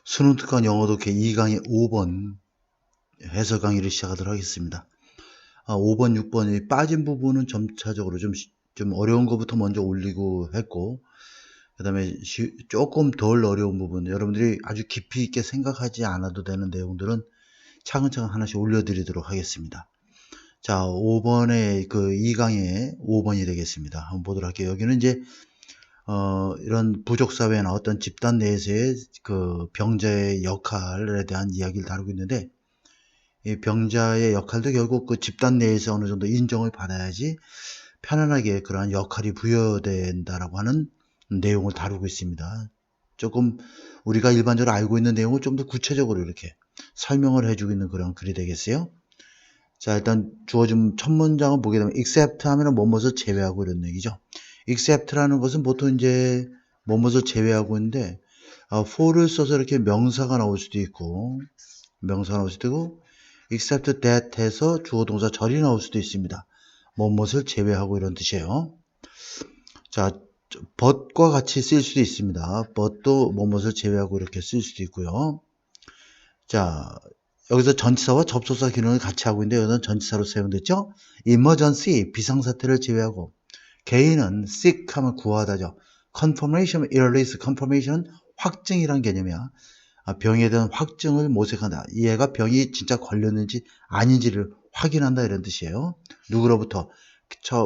수능 특강 영어 독해 2강의 5번 해설 강의를 시작하도록 하겠습니다. 5번, 6번이 빠진 부분은 점차적으로 좀 어려운 것부터 먼저 올리고 했고, 그 다음에 조금 덜 어려운 부분, 여러분들이 아주 깊이 있게 생각하지 않아도 되는 내용들은 차근차근 하나씩 올려드리도록 하겠습니다. 자, 5번의 그 2강의 5번이 되겠습니다. 한번 보도록 할게요. 여기는 이제 이런 부족사회나 어떤 집단 내에서의 그 병자의 역할에 대한 이야기를 다루고 있는데, 이 병자의 역할도 결국 그 집단 내에서 어느 정도 인정을 받아야지 편안하게 그러한 역할이 부여된다라고 하는 내용을 다루고 있습니다. 조금 우리가 일반적으로 알고 있는 내용을 좀 더 구체적으로 이렇게 설명을 해주고 있는 그런 글이 되겠어요. 자, 일단 주어진 첫 문장을 보게 되면 except 하면은 뭐뭇을 제외하고 이런 얘기죠. except라는 것은 보통 이제 뭐뭇을 제외하고 있는데 for를 써서 이렇게 명사가 나올 수도 있고 except that 해서 주어 동사 절이 나올 수도 있습니다. 뭐뭇을 제외하고 이런 뜻이에요. 자, but과 같이 쓸 수도 있습니다. but도 뭐뭇을 제외하고 이렇게 쓸 수도 있고요. 자, 여기서 전치사와 접속사 기능을 같이 하고 있는데 여기는 전치사로 사용됐죠. emergency, 비상사태를 제외하고, 개인은 sick 하면 구하다죠. confirmation, release, confirmation은 확증이란 개념이야. 병에 대한 확증을 모색한다. 얘가 병이 진짜 걸렸는지 아닌지를 확인한다 이런 뜻이에요. 누구로부터?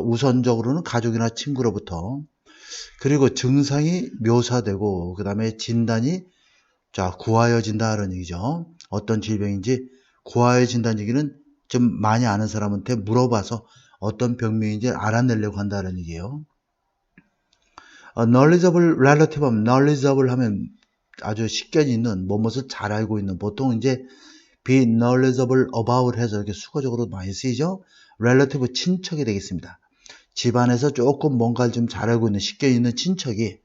우선적으로는 가족이나 친구로부터. 그리고 증상이 묘사되고 그 다음에 진단이 구하여진다 이런 얘기죠. 어떤 질병인지 구하여진다는 얘기는 좀 많이 아는 사람한테 물어봐서 어떤 병명인지 알아내려고 한다는 얘기예요. knowledgeable relative 하면 knowledgeable 하면 아주 식견이 있는 뭐뭇을 잘 알고 있는, 보통 이제 be knowledgeable about 해서 이렇게 수거적으로 많이 쓰이죠. relative 친척이 되겠습니다. 집안에서 조금 뭔가를 좀 잘 알고 있는 식견이 있는 친척이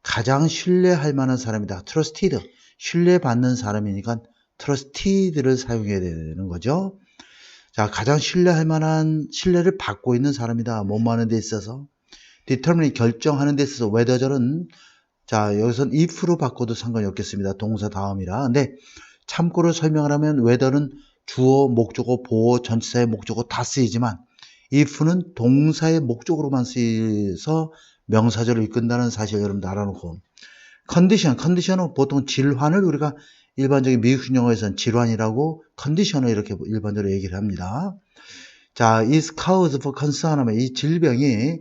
가장 신뢰할 만한 사람이다. trusted, 신뢰받는 사람이니까 trusted를 사용해야 되는 거죠. 자, 가장 신뢰할 만한, 신뢰를 받고 있는 사람이다. 뭐뭐 하는 데 있어서. determine, 결정하는 데 있어서. whether절은 자, 여기선 if로 바꿔도 상관이 없겠습니다. 동사 다음이라. 근데 참고로 설명을 하면 whether는 주어, 목적어, 보어, 전치사의 목적어 다 쓰이지만 if는 동사의 목적으로만 쓰여서 명사절을 이끈다는 사실 여러분들 알아놓고, 컨디션은 보통 질환을 우리가 일반적인 미국 영어에서는 질환이라고 컨디션을 이렇게 일반적으로 얘기를 합니다. 자, is cause for concern 하면 이 질병이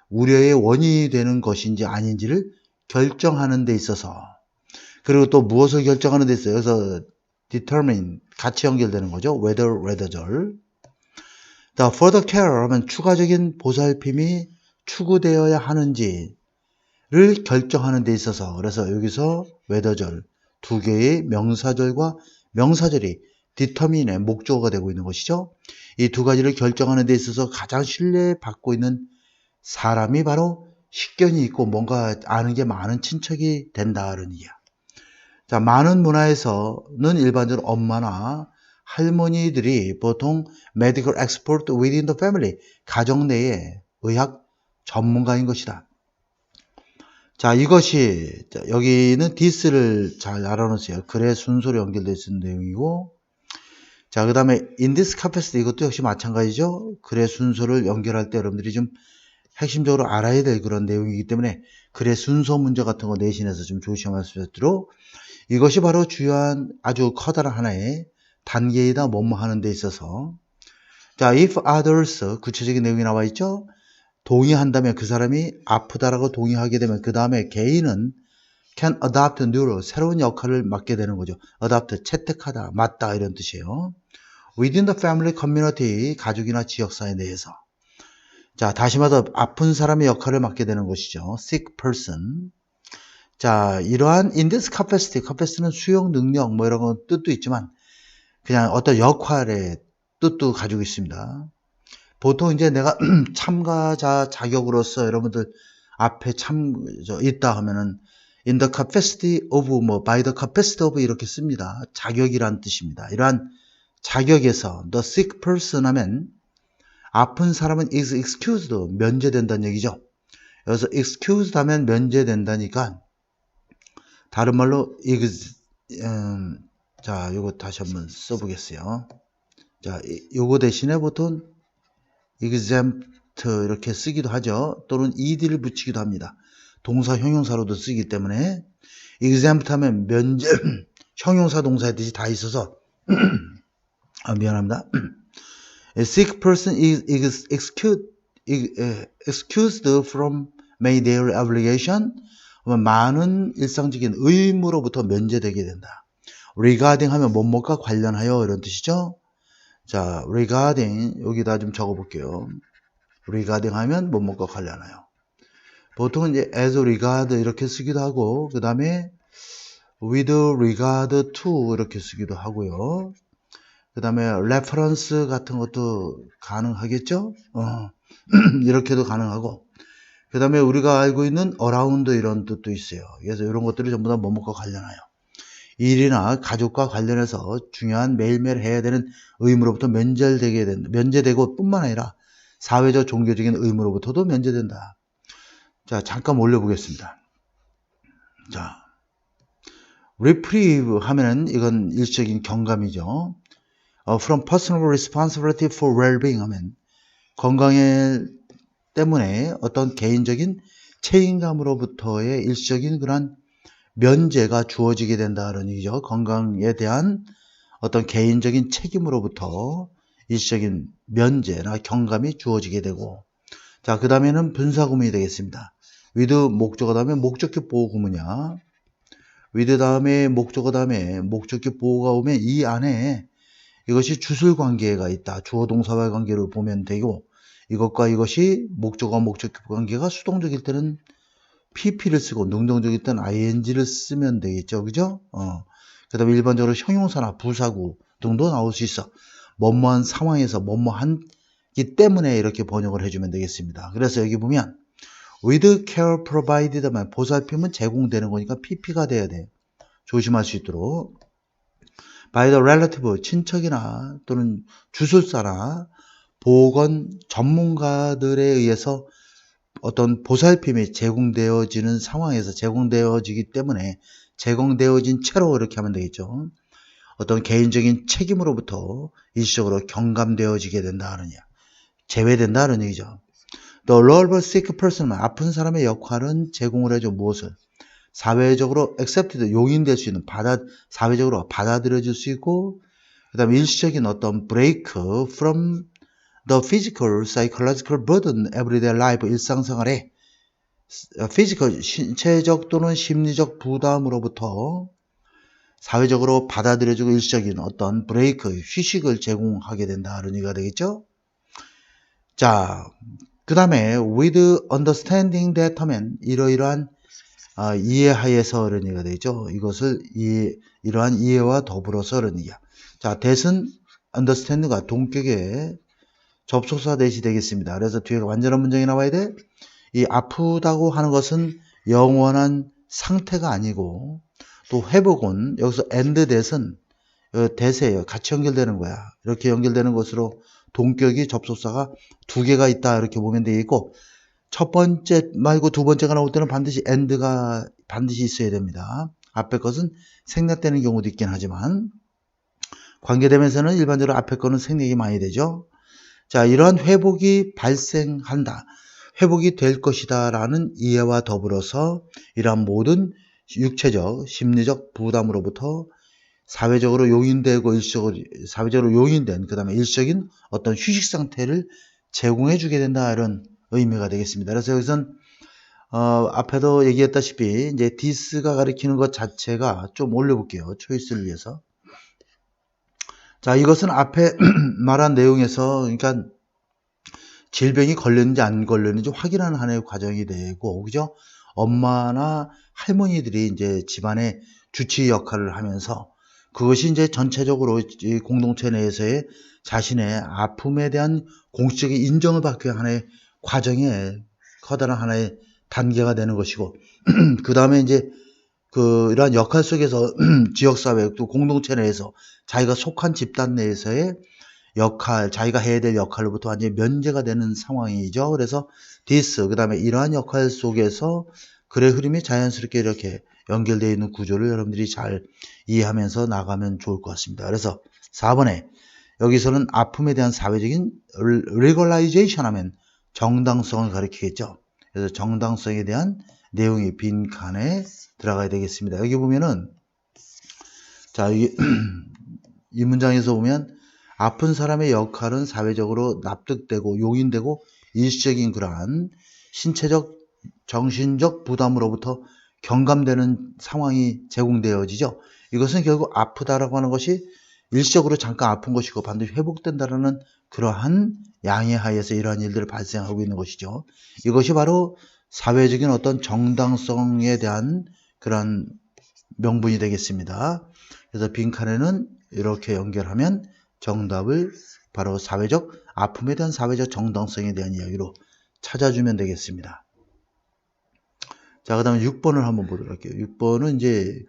우려의 원인이 되는 것인지 아닌지를 결정하는 데 있어서, 그리고 또 무엇을 결정하는 데 있어요. 그래서 determine 같이 연결되는 거죠. whether절. 자, further care 하면 추가적인 보살핌이 추구되어야 하는지를 결정하는 데 있어서, 그래서 여기서 whether절 두 개의 명사절과 명사절이 determine의 목적어가 되고 있는 것이죠. 이 두 가지를 결정하는 데 있어서 가장 신뢰받고 있는 사람이 바로 식견이 있고 뭔가 아는 게 많은 친척이 된다는 얘기야. 자, 많은 문화에서는 일반적으로 엄마나 할머니들이 보통 medical expert within the family, 가정 내의 의학 전문가인 것이다. 자, 이것이 여기는 this를 잘 알아놓으세요. 글의 순서로 연결되어 있는 내용이고, 자, 그 다음에 in this capacity, 이것도 역시 마찬가지죠. 글의 순서를 연결할 때 여러분들이 좀 핵심적으로 알아야 될 그런 내용이기 때문에 글의 순서 문제 같은 거 내신에서 좀 조심하시도록. 이것이 바로 주요한 아주 커다란 하나의 단계이다. 뭐뭐 하는 데 있어서. 자, if others, 구체적인 내용이 나와 있죠. 동의한다면, 그 사람이 아프다라고 동의하게 되면 그 다음에 개인은 can adopt new, 새로운 역할을 맡게 되는 거죠. adopt, 채택하다, 맡다 이런 뜻이에요. within the family community, 가족이나 지역사회 내에서. 자, 다시 말해서 아픈 사람의 역할을 맡게 되는 것이죠. sick person. 자, 이러한 in this capacity, capacity는 수용 능력 뭐 이런 건 뜻도 있지만 그냥 어떤 역할의 뜻도 가지고 있습니다. 보통 이제 내가 참가자 자격으로서 여러분들 앞에 있다 하면은 in the capacity of 뭐 by the capacity of 이렇게 씁니다. 자격이란 뜻입니다. 이러한 자격에서 the sick person 하면 아픈 사람은 is excused, 면제된다는 얘기죠. 여기서 excused 하면 면제된다니까 다른 말로 자, 요거 다시 한번 써보겠어요. 자, 요거 대신에 보통 exempt 이렇게 쓰기도 하죠. 또는 ed를 붙이기도 합니다. 동사 형용사로도 쓰기 때문에 exempt 하면 면제 형용사 동사의 뜻이 다 있어서 미안합니다. A sick person is excused from my daily obligation. 많은 일상적인 의무로부터 면제되게 된다. regarding 하면 뭐뭐과 관련하여 이런 뜻이죠. 자, regarding 여기다 좀 적어볼게요. regarding 하면 뭐뭐과 관련하여. 보통은 이제 as regard 이렇게 쓰기도 하고 그 다음에 with regard to 이렇게 쓰기도 하고요. 그 다음에 reference 같은 것도 가능하겠죠? 이렇게도 가능하고 그 다음에 우리가 알고 있는 around 이런 뜻도 있어요. 그래서 이런 것들이 전부 다 뭐뭐과 관련하여 일이나 가족과 관련해서 중요한 매일매일 해야 되는 의무로부터 면제되고 뿐만 아니라 사회적 종교적인 의무로부터도 면제된다. 자, 잠깐 올려보겠습니다. 자, reprieve 하면은 이건 일시적인 경감이죠. From personal responsibility for well-being 하면 건강에 때문에 어떤 개인적인 책임감으로부터의 일시적인 그런 면제가 주어지게 된다는 얘기죠. 건강에 대한 어떤 개인적인 책임으로부터 일시적인 면제나 경감이 주어지게 되고 자, 그 다음에는 분사구문이 되겠습니다. with 목적어 다음에 목적격 보호구문이야. with 다음에 목적어 다음에 목적격 보호가 오면 이 안에 이것이 주술관계가 있다. 주어 동사와의 관계로 보면 되고 이것과 이것이 목적어와 목적격 관계가 수동적일 때는 pp를 쓰고 능동적일 때는 ing를 쓰면 되겠죠. 그죠? 그 다음에 일반적으로 형용사나 부사구 등도 나올 수 있어. 뭐뭐한 상황에서 뭐뭐한기 때문에 이렇게 번역을 해주면 되겠습니다. 그래서 여기 보면 with care provided 하면 보살핌은 제공되는 거니까 pp가 돼야 돼. 조심할 수 있도록. by the relative 친척이나 또는 주술사나 보건 전문가들에 의해서 어떤 보살핌이 제공되어지는 상황에서 제공되어지기 때문에 제공되어진 채로 이렇게 하면 되겠죠. 어떤 개인적인 책임으로부터 일시적으로 경감되어지게 된다는 제외된다는 얘기죠. The role of a sick person 아픈 사람의 역할은 제공을 해줘 무엇을 사회적으로 accepted 용인될 수 있는 사회적으로 받아들여질 수 있고 그 다음에 일시적인 어떤 break from the physical, psychological burden everyday life 일상생활에 physical 신체적 또는 심리적 부담으로부터 사회적으로 받아들여지고 일시적인 어떤 브레이크 휴식을 제공하게 된다는 얘기가 되겠죠. 자, 그 다음에 with understanding that 하면 이러이러한 이해하에서 이런 얘기가 되죠. 이것을 이러한 이해와 더불어서 이런 얘기야. 자, that은 understanding과 동격의 접속사 대시 되겠습니다. 그래서 뒤에 완전한 문장이 나와야 돼. 이 아프다고 하는 것은 영원한 상태가 아니고 또 회복은 여기서 and that은 that이에요. 같이 연결되는 거야. 이렇게 연결되는 것으로 동격이 접속사가 두 개가 있다 이렇게 보면 되겠고 첫 번째 말고 두 번째가 나올 때는 반드시 and가 반드시 있어야 됩니다. 앞에 것은 생략되는 경우도 있긴 하지만 관계되면서는 일반적으로 앞에 거는 생략이 많이 되죠. 자, 이러한 회복이 발생한다. 회복이 될 것이다 라는 이해와 더불어서 이러한 모든 육체적, 심리적 부담으로부터 사회적으로 용인되고 사회적으로 용인된 그 다음에 일시적인 어떤 휴식 상태를 제공해 주게 된다 이런 의미가 되겠습니다. 그래서 여기선 앞에도 얘기했다시피 이제 this가 가리키는 것 자체가 좀 올려볼게요. 초이스를 위해서. 자, 이것은 앞에 말한 내용에서 그러니까 질병이 걸렸는지 안 걸렸는지 확인하는 하나의 과정이 되고, 그죠? 엄마나 할머니들이 이제 집안의 주치 역할을 하면서 그것이 이제 전체적으로 이 공동체 내에서의 자신의 아픔에 대한 공식적인 인정을 받기 위한 하나의 과정에 커다란 하나의 단계가 되는 것이고, 그 다음에 이제 이러한 역할 속에서 지역사회 또 공동체 내에서 자기가 속한 집단 내에서의 역할, 자기가 해야 될 역할로부터 완전히 면제가 되는 상황이죠. 그래서 this, 그 다음에 이러한 역할 속에서 글의 흐름이 자연스럽게 이렇게 연결되어 있는 구조를 여러분들이 잘 이해하면서 나가면 좋을 것 같습니다. 그래서 4번에 여기서는 아픔에 대한 사회적인 legalization 하면 정당성을 가리키겠죠. 그래서 정당성에 대한 내용이 빈칸에 들어가야 되겠습니다. 여기 보면은 자, 이 문장에서 보면 아픈 사람의 역할은 사회적으로 납득되고 용인되고 일시적인 그러한 신체적, 정신적 부담으로부터 경감되는 상황이 제공되어지죠. 이것은 결국 아프다라고 하는 것이 일시적으로 잠깐 아픈 것이고 반드시 회복된다라는 그러한 양해 하에서 이러한 일들을 발생하고 있는 것이죠. 이것이 바로 사회적인 어떤 정당성에 대한 그런 명분이 되겠습니다. 그래서 빈칸에는 이렇게 연결하면 정답을 바로 사회적 아픔에 대한 사회적 정당성에 대한 이야기로 찾아주면 되겠습니다. 자, 그 다음에 6번을 한번 보도록 할게요. 6번은 이제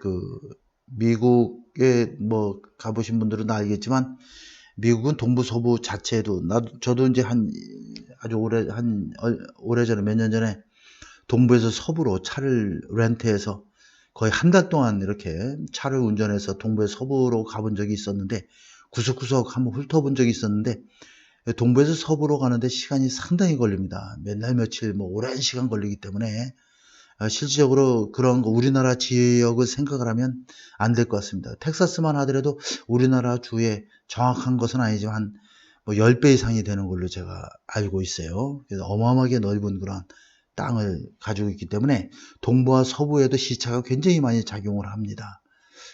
미국에 뭐 가보신 분들은 다 알겠지만 미국은 동부 서부 자체에도 저도 이제 아주 오래전에 몇 년 전에 동부에서 서부로 차를 렌트해서 거의 한 달 동안 이렇게 차를 운전해서 동부에서 서부로 가본 적이 있었는데 구석구석 한번 훑어본 적이 있었는데 동부에서 서부로 가는데 시간이 상당히 걸립니다. 몇 날 며칠 뭐 오랜 시간 걸리기 때문에 실질적으로 그런 거 우리나라 지역을 생각을 하면 안 될 것 같습니다. 텍사스만 하더라도 우리나라 주에 정확한 것은 아니지만 뭐 10배 이상이 되는 걸로 제가 알고 있어요. 그래서 어마어마하게 넓은 그런 땅을 가지고 있기 때문에 동부와 서부에도 시차가 굉장히 많이 작용을 합니다.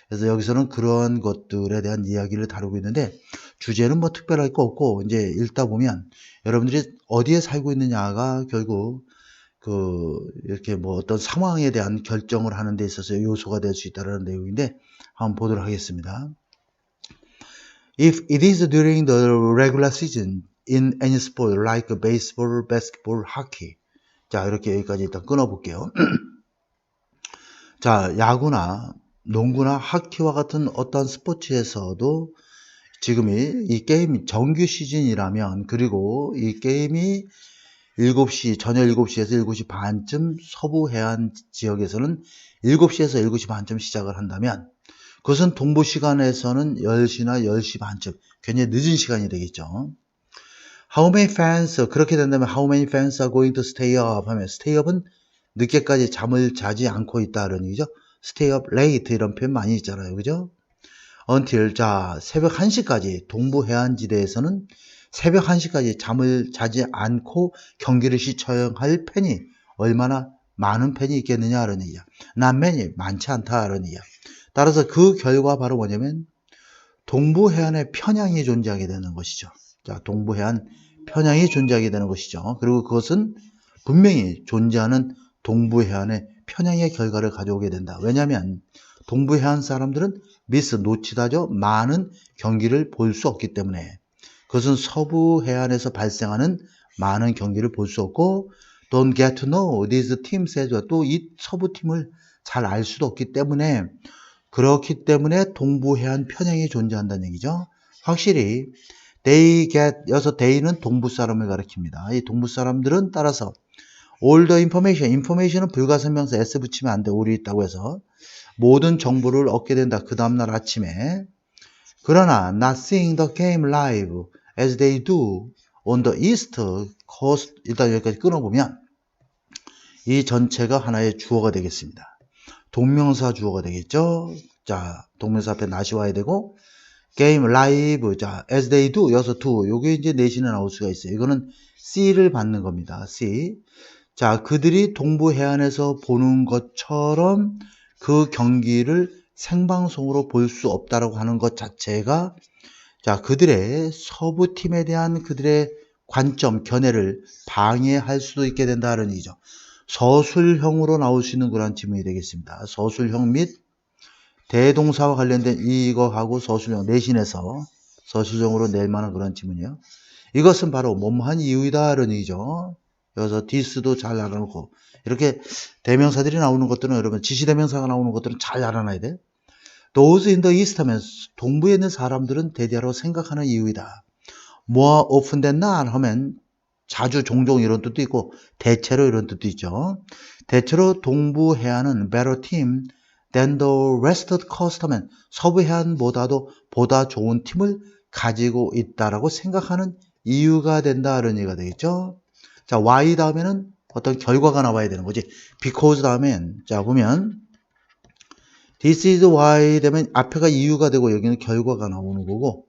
그래서 여기서는 그런 것들에 대한 이야기를 다루고 있는데 주제는 뭐 특별할 거 없고 이제 읽다 보면 여러분들이 어디에 살고 있느냐가 결국 이렇게 뭐 어떤 상황에 대한 결정을 하는 데 있어서 요소가 될 수 있다는 내용인데 한번 보도록 하겠습니다. If it is during the regular season in any sport like baseball, basketball, hockey. 자, 이렇게 여기까지 일단 끊어볼게요. 자, 야구나 농구나 하키와 같은 어떤 스포츠에서도 지금이 이 게임이 정규 시즌이라면 그리고 이 게임이 7시, 저녁 7시에서 7시 반쯤 서부 해안 지역에서는 7시에서 7시 반쯤 시작을 한다면 그것은 동부 시간에서는 10시나 10시 반쯤 굉장히 늦은 시간이 되겠죠. How many fans, 그렇게 된다면 How many fans are going to stay up 하면 stay up은 늦게까지 잠을 자지 않고 있다는 얘기죠. stay up late 이런 표현 많이 있잖아요. 그죠? until, 자, 새벽 1시까지 동부 해안지대에서는 새벽 1시까지 잠을 자지 않고 경기를 시청할 팬이 얼마나 많은 팬이 있겠느냐 하는 얘기야. not many, 많지 않다 하는 얘기야. 따라서 그 결과 바로 뭐냐면 동부 해안에 편향이 존재하게 되는 것이죠. 자, 동부 해안 편향이 존재하게 되는 것이죠. 그리고 그것은 분명히 존재하는 동부 해안의 편향의 결과를 가져오게 된다. 왜냐하면 동부 해안 사람들은 놓치다죠. 많은 경기를 볼 수 없기 때문에 그것은 서부 해안에서 발생하는 많은 경기를 볼 수 없고 don't get to know these teams as well. 또 이 서부 팀을 잘 알 수도 없기 때문에 그렇기 때문에 동부 해안 편향이 존재한다는 얘기죠. 확실히 they get, 여기서 they는 동부 사람을 가리킵니다. 이 동부 사람들은 따라서 all the information은 불가설명사 s 붙이면 안 돼. 오류 있다고 해서 모든 정보를 얻게 된다. 그 다음날 아침에. 그러나 not seeing the game live as they do on the east coast. 일단 여기까지 끊어보면 이 전체가 하나의 주어가 되겠습니다. 동명사 주어가 되겠죠. 자, 동명사 앞에 not이 와야 되고 game live. 자, as they do 여기서 do. 요게 이제 내신에 나올 수가 있어요. 이거는 C를 받는 겁니다. C. 자, 그들이 동부 해안에서 보는 것처럼 그 경기를 생방송으로 볼 수 없다라고 하는 것 자체가 자, 그들의 서부 팀에 대한 그들의 관점, 견해를 방해할 수도 있게 된다는 얘기죠. 서술형으로 나올 수 있는 그런 지문이 되겠습니다. 서술형 및 대동사와 관련된 이거하고 서술형 내신에서 서술형으로 낼 만한 그런 지문이에요. 이것은 바로 뭐뭐한 이유이다라는 얘기죠. 여기서 this도 잘 알아놓고 이렇게 대명사들이 나오는 것들은 여러분 지시대명사가 나오는 것들은 잘 알아놔야 돼. Those in the east 하면 동부에 있는 사람들은 대대로 생각하는 이유이다. More often than not 하면 자주 종종 이런 뜻도 있고 대체로 이런 뜻도 있죠. 대체로 동부 해안은 better team than the rest of the coastmen. 서부 해안보다도 보다 좋은 팀을 가지고 있다라고 생각하는 이유가 된다. 이런 얘기가 되겠죠. 자, why 다음에는 어떤 결과가 나와야 되는 거지. because 다음엔, 자, 보면, this is why 되면 앞에가 이유가 되고 여기는 결과가 나오는 거고,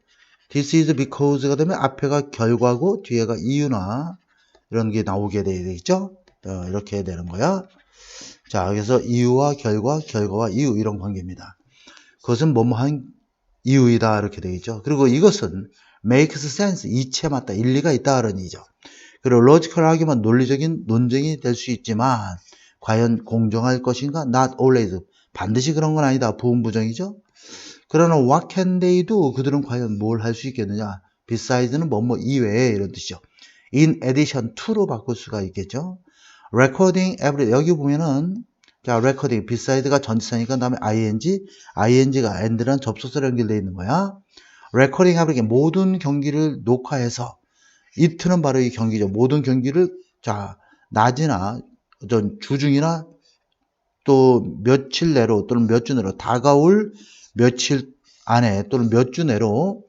this is because가 되면 앞에가 결과고 뒤에가 이유나 이런 게 나오게 되겠죠. 이렇게 되는 거야. 자, 그래서 이유와 결과, 결과와 이유 이런 관계입니다. 그것은 뭐뭐한 이유이다 이렇게 되겠죠. 그리고 이것은 makes sense, 이치에 맞다, 일리가 있다 이런 얘기죠. 그리고 logical argument, 논리적인 논쟁이 될 수 있지만 과연 공정할 것인가? Not always, 반드시 그런 건 아니다. 부분부정이죠. 그러나 what can they do? 그들은 과연 뭘 할 수 있겠느냐? beside는 뭐뭐 이외에 이런 뜻이죠. in addition to로 바꿀 수가 있겠죠. recording every, 여기 보면은 자, recording, beside가 전치사니까 그다음에 ing가 and랑 접속사로 연결되어 있는 거야. recording every, 모든 경기를 녹화해서, it는 바로 이 경기죠. 모든 경기를 자, 낮이나 어떤 주중이나 또 며칠 내로 또는 몇 주 내로, 다가올 며칠 안에 또는 몇 주 내로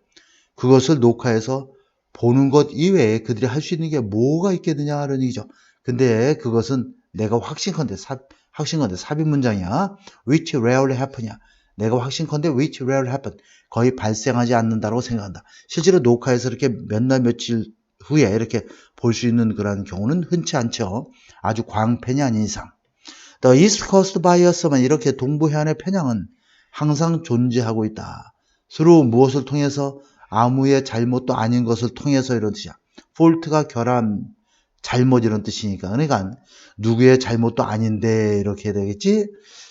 그것을 녹화해서 보는 것 이외에 그들이 할 수 있는 게 뭐가 있겠느냐 하는 얘기죠. 근데 그것은 내가 확신컨대 삽입 문장이야. which rarely happen이야. 내가 확신컨대 which rarely happen, 거의 발생하지 않는다고 생각한다. 실제로 녹화해서 이렇게 몇 날 며칠 후에 이렇게 볼 수 있는 그런 경우는 흔치 않죠. 아주 광팬이 아닌 이상. The East Coast Bias만, 이렇게 동부 해안의 편향은 항상 존재하고 있다. 서로 무엇을 통해서? 아무의 잘못도 아닌 것을 통해서 이런 뜻이야. fault가 결함, 잘못 이런 뜻이니까. 그러니까 누구의 잘못도 아닌데 이렇게 되겠지.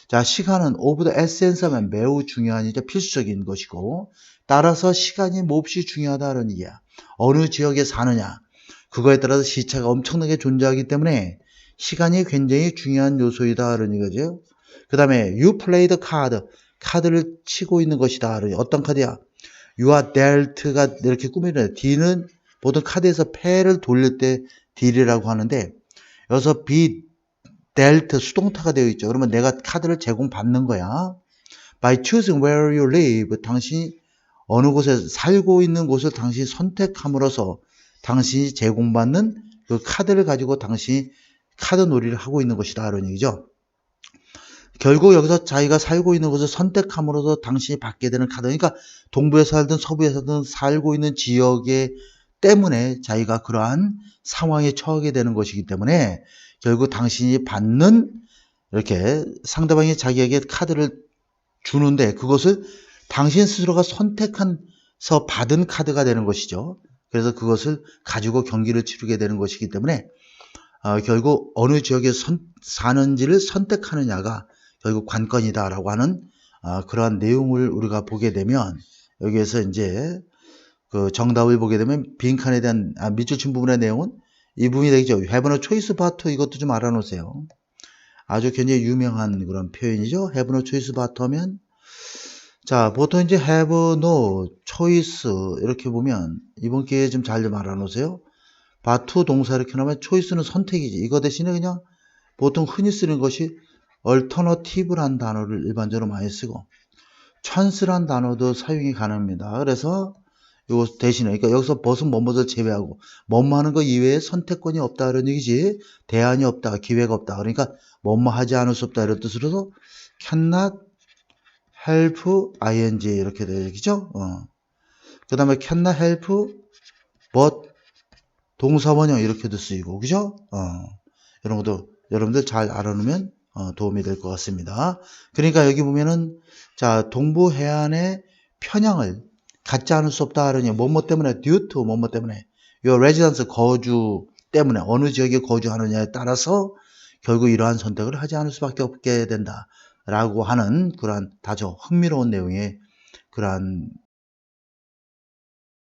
자, 시간은 of the essence 하면 매우 중요한, 이제 필수적인 것이고, 따라서 시간이 몹시 중요하다는 얘기야. 어느 지역에 사느냐, 그거에 따라서 시차가 엄청나게 존재하기 때문에 시간이 굉장히 중요한 요소이다 그런 이거죠. 그 다음에 you played card, 카드를 치고 있는 것이다. 어떤 카드야? you are dealt가 이렇게 꾸미는, D는 보통 카드에서 패를 돌릴 때 딜이라고 하는데, 여기서 be dealt 수동타가 되어 있죠. 그러면 내가 카드를 제공받는 거야. by choosing where you live, 당신이 어느 곳에 살고 있는 곳을 당신이 선택함으로써 당신이 제공받는 그 카드를 가지고 당신이 카드 놀이를 하고 있는 것이다 이런 얘기죠. 결국 여기서 자기가 살고 있는 곳을 선택함으로써 당신이 받게 되는 카드, 그러니까 동부에 살든 서부에 살든 살고 있는 지역에 때문에 자기가 그러한 상황에 처하게 되는 것이기 때문에 결국 당신이 받는, 이렇게 상대방이 자기에게 카드를 주는데 그것을 당신 스스로가 선택해서 받은 카드가 되는 것이죠. 그래서 그것을 가지고 경기를 치르게 되는 것이기 때문에 결국 어느 지역에 사는지를 선택하느냐가 결국 관건이다라고 하는 그러한 내용을 우리가 보게 되면, 여기에서 이제 그 정답을 보게 되면 빈칸에 대한 밑줄 친 부분의 내용은 이 부분이 되겠죠. have no choice but, 이것도 좀 알아놓으세요. 아주 굉장히 유명한 그런 표현이죠. have no choice but 하면, 자, 보통 이제 have no choice 이렇게 보면 이번 기회에 좀 잘 좀 알아놓으세요. but 동사 이렇게 나오면 choice는 선택이지. 이거 대신에 그냥 보통 흔히 쓰는 것이 alternative란 단어를 일반적으로 많이 쓰고 chance란 단어도 사용이 가능합니다. 그래서 이거 대신에, 그러니까 여기서 벗은 뭐뭐를 제외하고 뭐뭐 하는 거 이외에 선택권이 없다 이런 얘기지. 대안이 없다, 기회가 없다. 그러니까 뭐뭐 하지 않을 수 없다 이런 뜻으로서 cannot help ing 이렇게 되겠죠. 그 다음에 cannot help but 동사 원형 이렇게도 쓰이고, 그죠? 이런 것도 여러분들 잘 알아놓으면 도움이 될 것 같습니다. 그러니까 여기 보면은, 자, 동부 해안의 편향을 갖지 않을 수 없다 하느니 뭐뭐 때문에, due to 뭐뭐 때문에, your residence 거주 때문에, 어느 지역에 거주하느냐에 따라서 결국 이러한 선택을 하지 않을 수밖에 없게 된다 라고 하는 그러한 다소 흥미로운 내용의 그러한